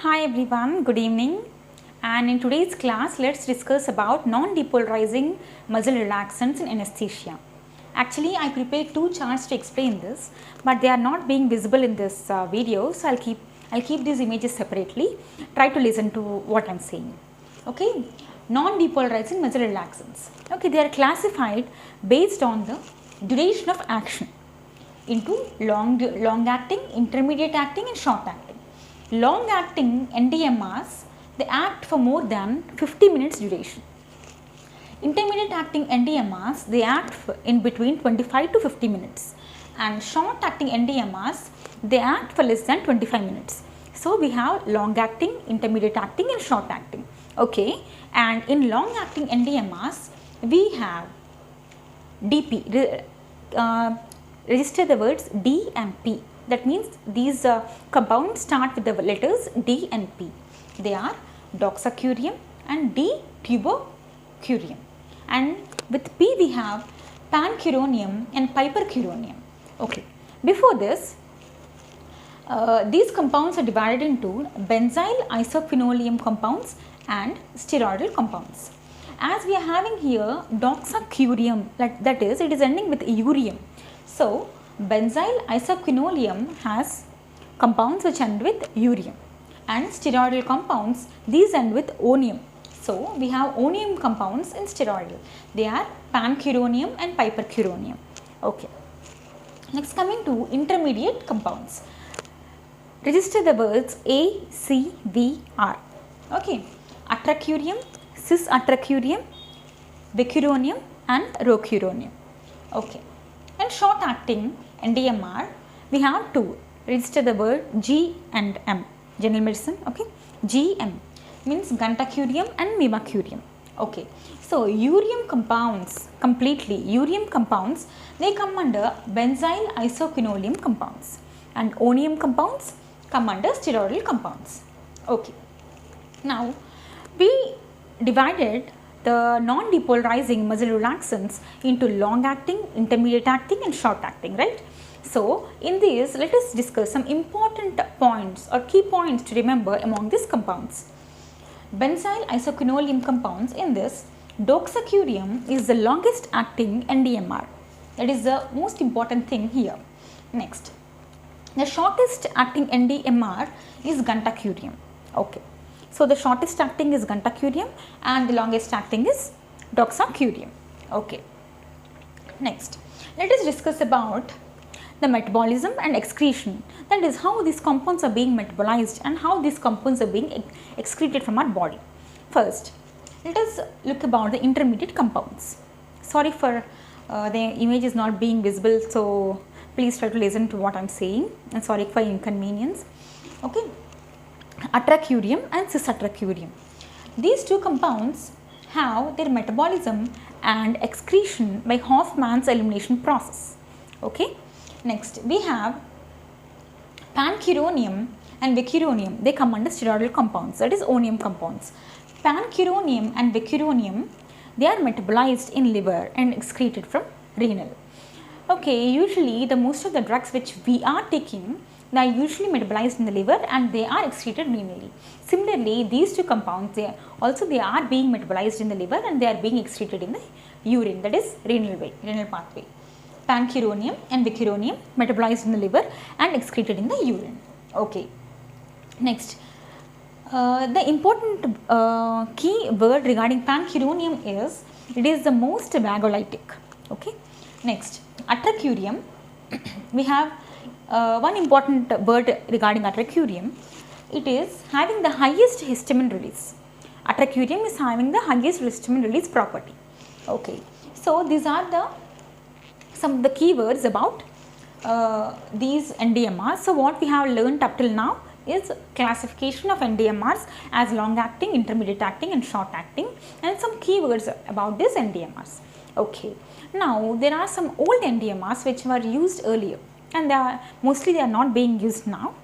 Hi everyone, good evening, and in today's class let's discuss about non-depolarizing muscle relaxants in anesthesia. Actually I prepared two charts to explain this, but they are not being visible in this video, so I'll keep these images separately. Try to listen to what I'm saying. Okay, non-depolarizing muscle relaxants. Okay, they are classified based on the duration of action into long acting, intermediate acting and short acting. Long acting NDMRs, they act for more than 50 minutes duration. Intermediate acting NDMRs, they act in between 25 to 50 minutes, and short acting NDMRs, they act for less than 25 minutes. So we have long acting, intermediate acting and short acting. Okay, and in long acting NDMRs we have DP, register the words D and P. That means these compounds start with the letters D and P. They are doxycurium and D-tubocurium. And with P we have pancuronium and pipercuronium. Okay. Before this, these compounds are divided into benzyl isoquinoline compounds and steroidal compounds. As we are having here doxycurium, that is, it is ending with urium. So, benzyl isoquinoline has compounds which end with urium, and steroidal compounds, these end with onium. So, we have onium compounds in steroidal. They are pancuronium and pipercuronium. Okay. Next, coming to intermediate compounds. Register the words A, C, V, R. Okay. Atracurium, cisatracurium, vicuronium and rocuronium. Okay. And short acting NDMR, we have two. Register the word G and M. General medicine. Okay. G, M means gantacurium and mimacurium. Okay. So urium compounds, completely urium compounds, they come under benzyl isoquinoline compounds, and onium compounds come under steroidal compounds. Okay. Now we divided the non-depolarizing muscle relaxants into long acting, intermediate acting and short acting, right? So in this, let us discuss some important points or key points to remember among these compounds. Benzyl isoquinoline compounds, in this, doxycurium is the longest acting NDMR. That is the most important thing here. Next, the shortest acting NDMR is gantacurium. Okay. So the shortest acting is gantacurium and the longest acting is doxycurium. Okay. Next, let us discuss about the metabolism and excretion. That is how these compounds are being metabolized and how these compounds are being excreted from our body. First, let us look about the intermediate compounds. Sorry for the image is not being visible, so please try to listen to what I am saying, and sorry for inconvenience. Okay. Atracurium and cisatracurium. These two compounds have their metabolism and excretion by Hoffman's elimination process. Okay. Next, we have pancuronium and vicuronium. They come under steroidal compounds, that is onium compounds. Pancuronium and vicuronium, they are metabolized in liver and excreted from renal. Okay, usually the most of the drugs which we are taking, they are usually metabolized in the liver and they are excreted renally. Similarly, these two compounds, they are being metabolized in the liver and they are being excreted in the urine, that is renal pathway. Pancuronium and vicuronium metabolized in the liver and excreted in the urine. Okay. Next, the important key word regarding pancuronium is, it is the most vagolytic. Okay. Next, atracurium, we have one important word regarding atracurium. It is having the highest histamine release. Atracurium is having the highest histamine release property. Okay. So these are some of the keywords about these NDMRs. So what we have learned up till now is classification of NDMRs as long acting, intermediate acting and short acting, and some keywords about these NDMRs. Okay. Now there are some old NDMRs which were used earlier, and they are not being used now.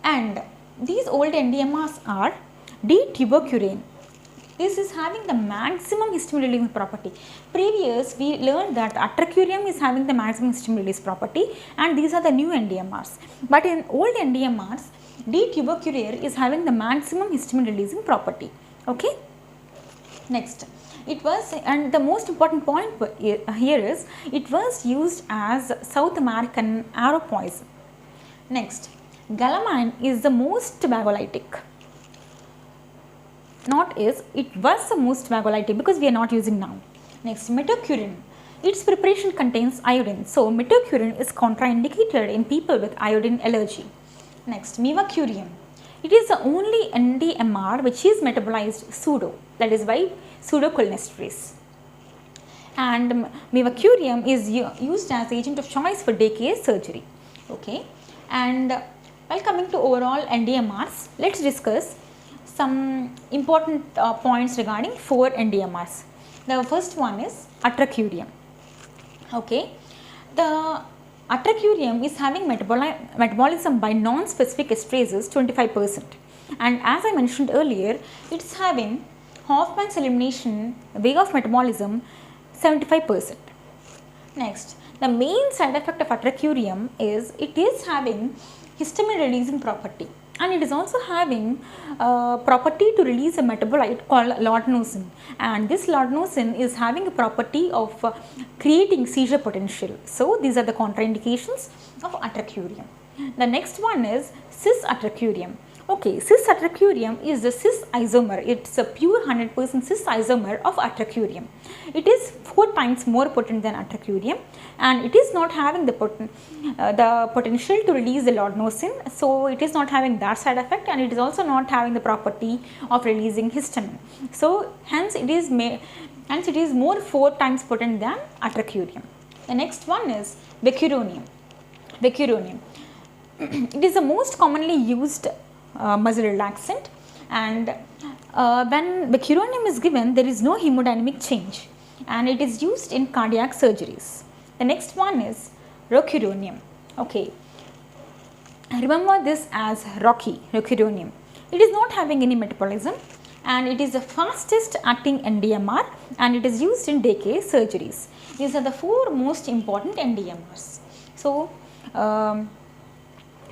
And these old NDMRs are D-tubocurium. This is having the maximum histamine release property. Previous we learned that atracurium is having the maximum histamine release property, and these are the new NDMRs. But in old NDMRs, D-tubercular is having the maximum histamine releasing property. Okay. Next, it was, and the most important point here is, it was used as South American arrow poison. Next, galamine is the most vagolytic. Not is, it was the most vagolytic because we are not using now. Next, metocurine. Its preparation contains iodine. So, metocurine is contraindicated in people with iodine allergy. Next, mivacurium. It is the only NDMR which is metabolized pseudo, that is by pseudocholinesterase. And mivacurium is used as agent of choice for DKA surgery. Okay. And while coming to overall NDMRs, let us discuss some important points regarding 4 NDMRs. The first one is atracurium. Okay. The atracurium is having metabolism by non-specific esterases 25%, and as I mentioned earlier, it is having Hoffman's elimination way of metabolism 75%. Next, the main side effect of atracurium is it is having histamine releasing property, and it is also having property to release a metabolite called laudanum, and this laudanum is having a property of creating seizure potential. So, these are the contraindications of atracurium. The next one is cis atracurium. Okay, cis atracurium is the cis isomer. It's a pure 100% cis isomer of atracurium. It is 4 times more potent than atracurium, and it is not having the potential to release the laudanum. So, it is not having that side effect, and it is also not having the property of releasing histamine. So, hence it is more 4 times potent than atracurium. The next one is vecuronium. Vecuronium. It is the most commonly used muscle relaxant, and when vecuronium is given, there is no hemodynamic change, and it is used in cardiac surgeries. The next one is rocuronium. Okay, remember this as rocuronium. It is not having any metabolism, and it is the fastest acting NDMR, and it is used in DKA surgeries. These are the 4 most important NDMRs. So,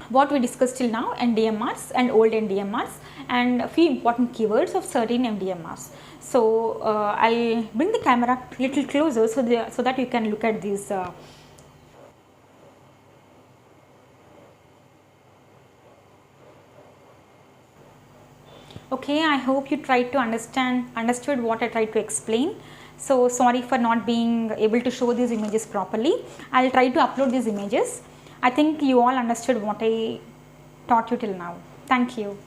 what we discussed till now, NDMRs and old NDMRs, and a few important keywords of certain NDMRs. So, I will bring the camera little closer so that you can look at these. Okay, I hope you tried to understood what I tried to explain. So, sorry for not being able to show these images properly. I will try to upload these images. I think you all understood what I taught you till now. Thank you.